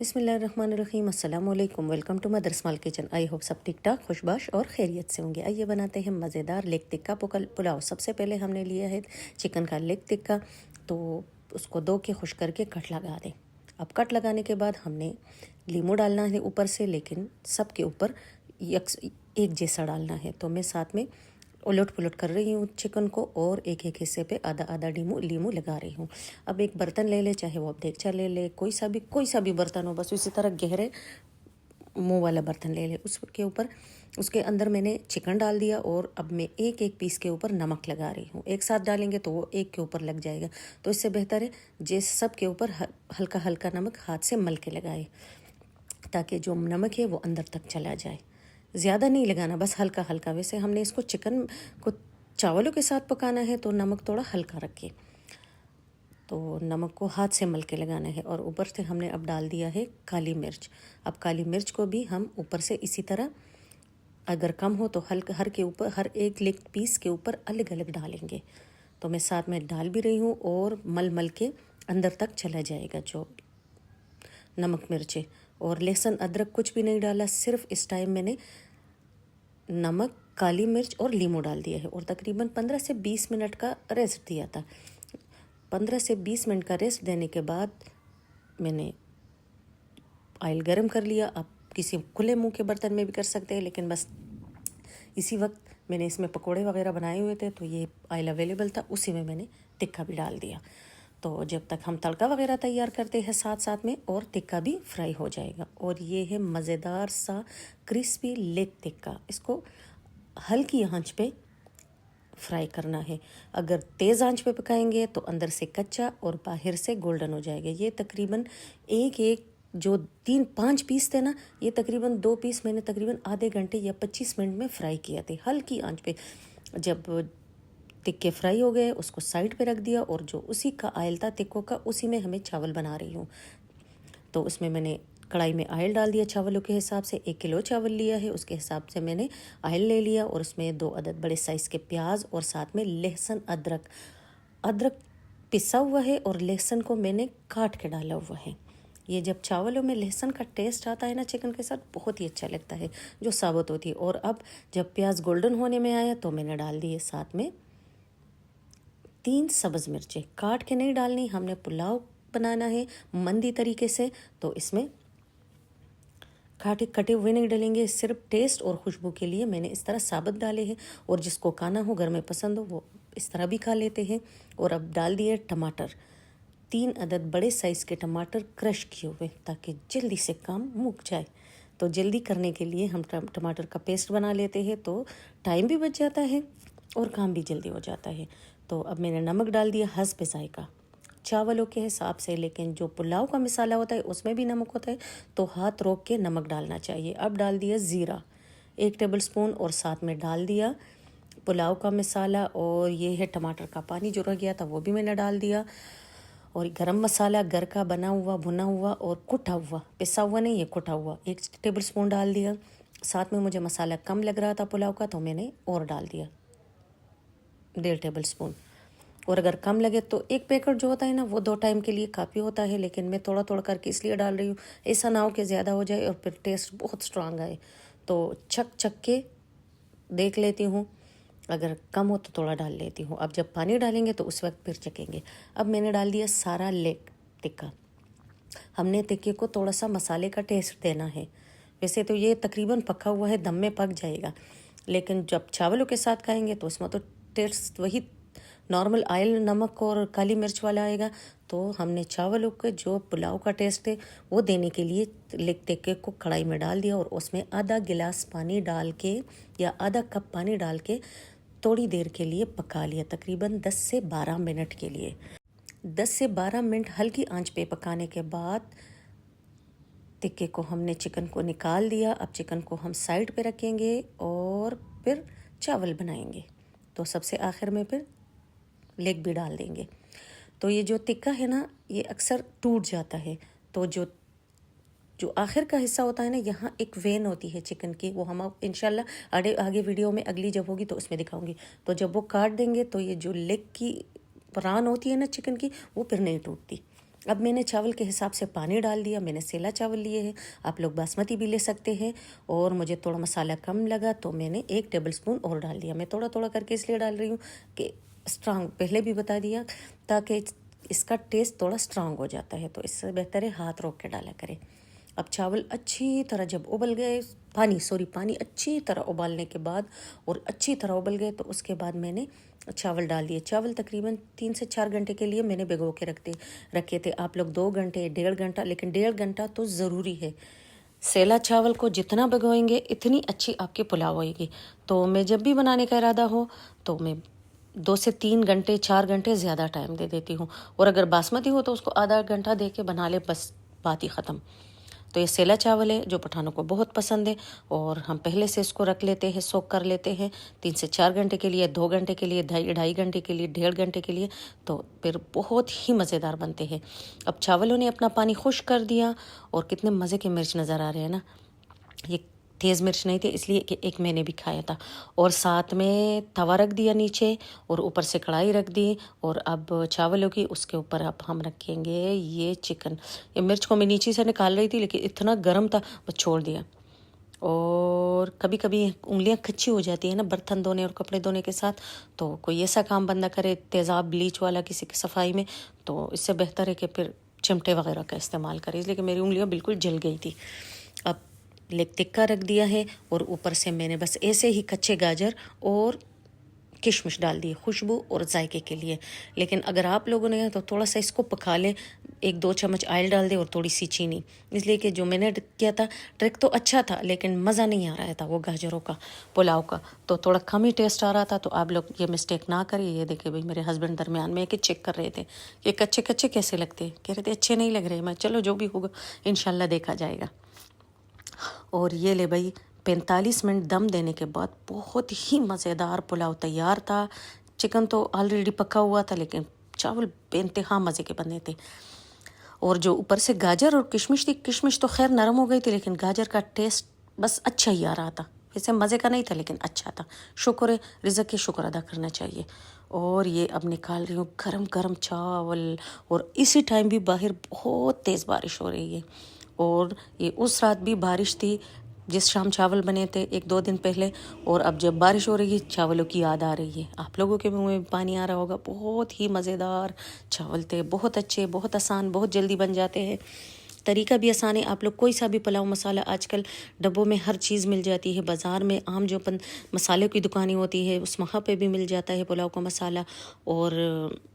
बिस्मिल्लाहिर्रहमानिर्रहीम, अस्सलाम वालेकुम। Welcome to Mother Small Kitchen. I hope सब ठीक ठाक, खुशबाश और खैरियत से होंगे। आइए बनाते हैं मज़ेदार लेग टिक्का पुलाव। सबसे पहले हमने लिया है चिकन का लेग टिक्का, तो उसको धो के खुश करके कट लगा दें। अब कट लगाने के बाद हमने लीमू डालना है ऊपर से, लेकिन सब के ऊपर एक जैसा डालना है। तो मैं साथ में उलट पुलट कर रही हूँ चिकन को, और एक एक हिस्से पे आधा आधा लीमू लगा रही हूँ। अब एक बर्तन ले ले, चाहे वो आप देगचा ले ले, कोई सा भी बर्तन हो, बस उसी तरह गहरे मुंह वाला बर्तन ले ले। उसके ऊपर उसके अंदर मैंने चिकन डाल दिया, और अब मैं एक एक पीस के ऊपर नमक लगा रही हूँ। एक साथ डालेंगे तो वो एक के ऊपर लग जाएगा, तो इससे बेहतर है जैसे सब के ऊपर हल्का हल्का नमक हाथ से मल के लगाए, ताकि जो नमक है वो अंदर तक चला जाए। ज़्यादा नहीं लगाना, बस हल्का हल्का। वैसे हमने इसको चिकन को चावलों के साथ पकाना है, तो नमक थोड़ा हल्का रखें। तो नमक को हाथ से मल के लगाना है। और ऊपर से हमने अब डाल दिया है काली मिर्च। अब काली मिर्च को भी हम ऊपर से इसी तरह, अगर कम हो तो हर एक लेग पीस के ऊपर अलग अलग डालेंगे। तो मैं साथ में डाल भी रही हूँ, और मल मल के अंदर तक चला जाएगा जो नमक मिर्चे। और लहसुन अदरक कुछ भी नहीं डाला, सिर्फ इस टाइम मैंने नमक, काली मिर्च और लीमू डाल दिया है, और तकरीबन 15 से 20 मिनट का रेस्ट दिया था। 15 से 20 मिनट का रेस्ट देने के बाद मैंने ऑयल गरम कर लिया। आप किसी खुले मुंह के बर्तन में भी कर सकते हैं, लेकिन बस इसी वक्त मैंने इसमें पकोड़े वगैरह बनाए हुए थे, तो ये ऑयल अवेलेबल था, उसी में मैंने टिक्का भी डाल दिया। तो जब तक हम तड़का वगैरह तैयार करते हैं साथ साथ में, और टिक्का भी फ्राई हो जाएगा। और ये है मज़ेदार सा क्रिस्पी लेग टिक्का। इसको हल्की आंच पे फ्राई करना है। अगर तेज़ आंच पे पकाएंगे तो अंदर से कच्चा और बाहर से गोल्डन हो जाएगा। ये तकरीबन एक जो 3-5 पीस थे ना, ये तकरीबन 2 पीस मैंने तकरीबन आधे घंटे या 25 मिनट में फ्राई किए थे, हल्की आंच पे। जब टिक्के फ्राई हो गए, उसको साइड पे रख दिया, और जो उसी का आयल था टिक्कों का, उसी में हमें चावल बना रही हूँ। तो उसमें मैंने कढ़ाई में ऑयल डाल दिया चावलों के हिसाब से। 1 किलो चावल लिया है, उसके हिसाब से मैंने ऑयल ले लिया, और उसमें 2 अदद बड़े साइज़ के प्याज, और साथ में लहसुन अदरक पिसा हुआ है, और लहसुन को मैंने काट के डाला हुआ है। ये जब चावलों में लहसुन का टेस्ट आता है ना चिकन के साथ, बहुत ही अच्छा लगता है, जो साबुत होती है। और अब जब प्याज गोल्डन होने में आया, तो मैंने डाल दिए साथ में 3 सब्ज़ मिर्चें। काट के नहीं डालनी, हमने पुलाव बनाना है मंदी तरीके से, तो इसमें कटे हुए नहीं डालेंगे। सिर्फ टेस्ट और खुशबू के लिए मैंने इस तरह साबुत डाले हैं, और जिसको खाना हो, घर में पसंद हो, वो इस तरह भी खा लेते हैं। और अब डाल दिए टमाटर, 3 अदद बड़े साइज़ के टमाटर क्रश किए हुए, ताकि जल्दी से काम मुक जाए। तो जल्दी करने के लिए हम टमाटर का पेस्ट बना लेते हैं, तो टाइम भी बच जाता है और काम भी जल्दी हो जाता है। तो अब मैंने नमक डाल दिया हस्ब जायका, चावलों के हिसाब से, लेकिन जो पुलाव का मसाला होता है उसमें भी नमक होता है, तो हाथ रोक के नमक डालना चाहिए। अब डाल दिया ज़ीरा 1 टेबलस्पून, और साथ में डाल दिया पुलाव का मसाला, और ये है टमाटर का पानी जो रह गया था, वो भी मैंने डाल दिया। और गरम मसाला घर का बना हुआ, भुना हुआ और कुटा हुआ, पिसा हुआ नहीं है, कुटा हुआ, 1 टेबलस्पून डाल दिया। साथ में मुझे मसाला कम लग रहा था पुलाव का, तो मैंने और डाल दिया 1.5 टेबलस्पून। और अगर कम लगे तो 1 पैकेट जो होता है ना, वो 2 टाइम के लिए काफ़ी होता है, लेकिन मैं थोड़ा थोड़ा करके इसलिए डाल रही हूँ, ऐसा ना हो कि ज़्यादा हो जाए और फिर टेस्ट बहुत स्ट्रांग आए। तो चक के देख लेती हूँ, अगर कम हो तो थोड़ा डाल लेती हूँ। अब जब पानी डालेंगे तो उस वक्त फिर चखेंगे। अब मैंने डाल दिया सारा लेग टिक्का। हमने टिक्के को थोड़ा सा मसाले का टेस्ट देना है। वैसे तो ये तकरीबन पका हुआ है, दम में पक जाएगा, लेकिन जब चावलों के साथ खाएंगे तो उसमें तो टेस्ट वही नॉर्मल ऑयल, नमक और काली मिर्च वाला आएगा। तो हमने चावलों के जो पुलाव का टेस्ट है वो देने के लिए लेग टिक्के को कढ़ाई में डाल दिया, और उसमें आधा गिलास पानी डाल के या आधा कप पानी डाल के थोड़ी देर के लिए पका लिया, तकरीबन 10 से 12 मिनट के लिए। 10 से 12 मिनट हल्की आंच पे पकाने के बाद टिक्के को हमने चिकन को निकाल दिया। अब चिकन को हम साइड पे रखेंगे और फिर चावल बनाएंगे। तो सबसे आखिर में फिर लेग भी डाल देंगे। तो ये जो टिक्का है ना, ये अक्सर टूट जाता है। तो जो आखिर का हिस्सा होता है ना, यहाँ एक वेन होती है चिकन की, वो हम इंशाल्लाह आगे वीडियो में अगली जब होगी तो उसमें दिखाऊंगी। तो जब वो काट देंगे तो ये जो लेग की प्राण होती है ना चिकन की, वो फिर नहीं टूटती। अब मैंने चावल के हिसाब से पानी डाल दिया। मैंने सेला चावल लिए हैं, आप लोग बासमती भी ले सकते हैं। और मुझे थोड़ा मसाला कम लगा तो मैंने 1 टेबलस्पून और डाल दिया। मैं थोड़ा थोड़ा करके इसलिए डाल रही हूँ कि स्ट्रांग, पहले भी बता दिया, ताकि इसका टेस्ट थोड़ा स्ट्रांग हो जाता है, तो इससे बेहतर है हाथ रोक के डाला करें। अब चावल अच्छी तरह जब उबल गए, पानी अच्छी तरह उबालने के बाद और अच्छी तरह उबल गए, तो उसके बाद मैंने चावल डाल दिए। चावल तकरीबन 3 से 4 घंटे के लिए मैंने भिगो के रखे थे। आप लोग 2 घंटे, 1.5 घंटा, लेकिन 1.5 घंटा तो ज़रूरी है। सेला चावल को जितना भिगोएंगे इतनी अच्छी आपकी पुलाव होएगी। तो मैं जब भी बनाने का इरादा हो तो मैं 2 से 3 घंटे, 4 घंटे ज़्यादा टाइम दे देती हूँ। और अगर बासमती हो तो उसको आधा घंटा दे के बना ले, बस बात ही ख़त्म। तो ये सेला चावल है जो पठानों को बहुत पसंद है, और हम पहले से इसको रख लेते हैं, सोक कर लेते हैं 3 से 4 घंटे के लिए, 2 घंटे के लिए, 2.5 घंटे के लिए, 1.5 घंटे के लिए। तो फिर बहुत ही मज़ेदार बनते हैं। अब चावलों ने अपना पानी खुश कर दिया, और कितने मज़े के मिर्च नज़र आ रहे हैं ना। ये तेज़ मिर्च नहीं थे, इसलिए कि एक मैंने भी खाया था। और साथ में तवा रख दिया नीचे, और ऊपर से कढ़ाई रख दी। और अब चावलों की उसके ऊपर अब हम रखेंगे ये चिकन। ये मिर्च को मैं नीचे से निकाल रही थी, लेकिन इतना गर्म था, बस छोड़ दिया। और कभी कभी उंगलियां कच्ची हो जाती है ना बर्तन धोने और कपड़े धोने के साथ, तो कोई ऐसा काम बंदा करे तेज़ाब ब्लीच वाला किसी की सफाई में, तो इससे बेहतर है कि फिर चिमटे वगैरह का इस्तेमाल करें। इसलिए कि मेरी उंगलियां बिल्कुल जल गई थी। अब लेग टिक्का रख दिया है, और ऊपर से मैंने बस ऐसे ही कच्चे गाजर और किशमिश डाल दिए खुशबू और जायके के लिए। लेकिन अगर आप लोगों ने तो थोड़ा सा इसको पका ले, 1-2 चम्मच ऑयल डाल दे और थोड़ी सी चीनी। इसलिए कि जो मैंने किया था ट्रिक तो अच्छा था, लेकिन मज़ा नहीं आ रहा था वो गाजरों का पुलाव का, तो थोड़ा कम ही टेस्ट आ रहा था। तो आप लोग ये मिस्टेक ना करिए। ये देखिए भाई, मेरे हस्बैंड दरमियान में कि चेक कर रहे थे कि कच्चे कच्चे कैसे लगते, कह रहे थे अच्छे नहीं लग रहे। मैं चलो जो भी होगा इंशाल्लाह देखा जाएगा। और ये ले भाई, 45 मिनट दम देने के बाद बहुत ही मज़ेदार पुलाव तैयार था। चिकन तो ऑलरेडी पका हुआ था, लेकिन चावल बेइंतहा मज़े के बने थे। और जो ऊपर से गाजर और किशमिश थी, किशमिश तो खैर नरम हो गई थी, लेकिन गाजर का टेस्ट बस अच्छा ही आ रहा था। वैसे मज़े का नहीं था, लेकिन अच्छा था। शुक्र है, रिज़्क़ के शुक्र अदा करना चाहिए। और ये अब निकाल रही हूँ गरम गरम चावल, और इसी टाइम भी बाहर बहुत तेज़ बारिश हो रही है। और ये उस रात भी बारिश थी जिस शाम चावल बने थे 1-2 दिन पहले, और अब जब बारिश हो रही है चावलों की याद आ रही है। आप लोगों के मुंह में पानी आ रहा होगा। बहुत ही मज़ेदार चावल थे, बहुत अच्छे, बहुत आसान, बहुत जल्दी बन जाते हैं। तरीका भी आसान है। आप लोग कोई सा भी पुलाव मसाला, आजकल डब्बों में हर चीज़ मिल जाती है। बाज़ार में आम जो मसाले की दुकानें होती है उस वहाँ पे भी मिल जाता है पुलाव का मसाला, और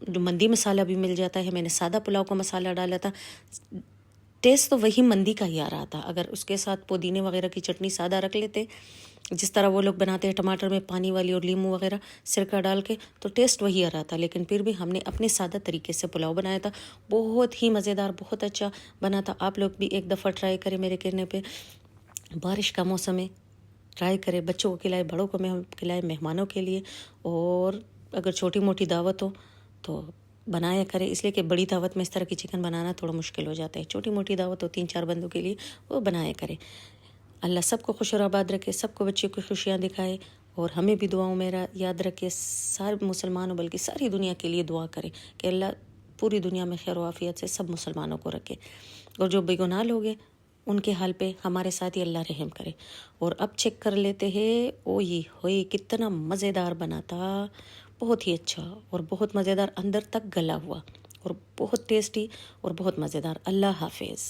जो मंदी मसाला भी मिल जाता है। मैंने सादा पुलाव का मसाला डाला था, टेस्ट तो वही मंदी का ही आ रहा था। अगर उसके साथ पुदीने वगैरह की चटनी सादा रख लेते, जिस तरह वो लोग बनाते हैं टमाटर में पानी वाली और नींबू वगैरह सिरका डाल के, तो टेस्ट वही आ रहा था। लेकिन फिर भी हमने अपने सादा तरीके से पुलाव बनाया था। बहुत ही मज़ेदार, बहुत अच्छा बना था। आप लोग भी एक दफ़ा ट्राई करें मेरे कहने पे। बारिश का मौसम है, ट्राई करें। बच्चों को खिलाए, बड़ों को खिलाए, मेहमानों के लिए। और अगर छोटी मोटी दावत हो तो बनाया करें, इसलिए कि बड़ी दावत में इस तरह की चिकन बनाना थोड़ा मुश्किल हो जाता है। छोटी मोटी दावत हो 3-4 बंदों के लिए, वो बनाया करें। अल्लाह सबको खुश और आबाद रखे, सबको बच्चों को खुशियाँ दिखाए, और हमें भी दुआओं में याद रखे। सारे मुसलमानों बल्कि सारी दुनिया के लिए दुआ करें कि अल्लाह पूरी दुनिया में खैर आफियत से सब मुसलमानों को रखे। और जो बेगुनाह लोग हैं उनके हाल पे हमारे साथ ही अल्लाह रहम करे। और अब चेक कर लेते हैं। ओ ये होए कितना मज़ेदार बना था, बहुत ही अच्छा और बहुत मज़ेदार, अंदर तक गला हुआ और बहुत टेस्टी और बहुत मज़ेदार। अल्लाह हाफिज़।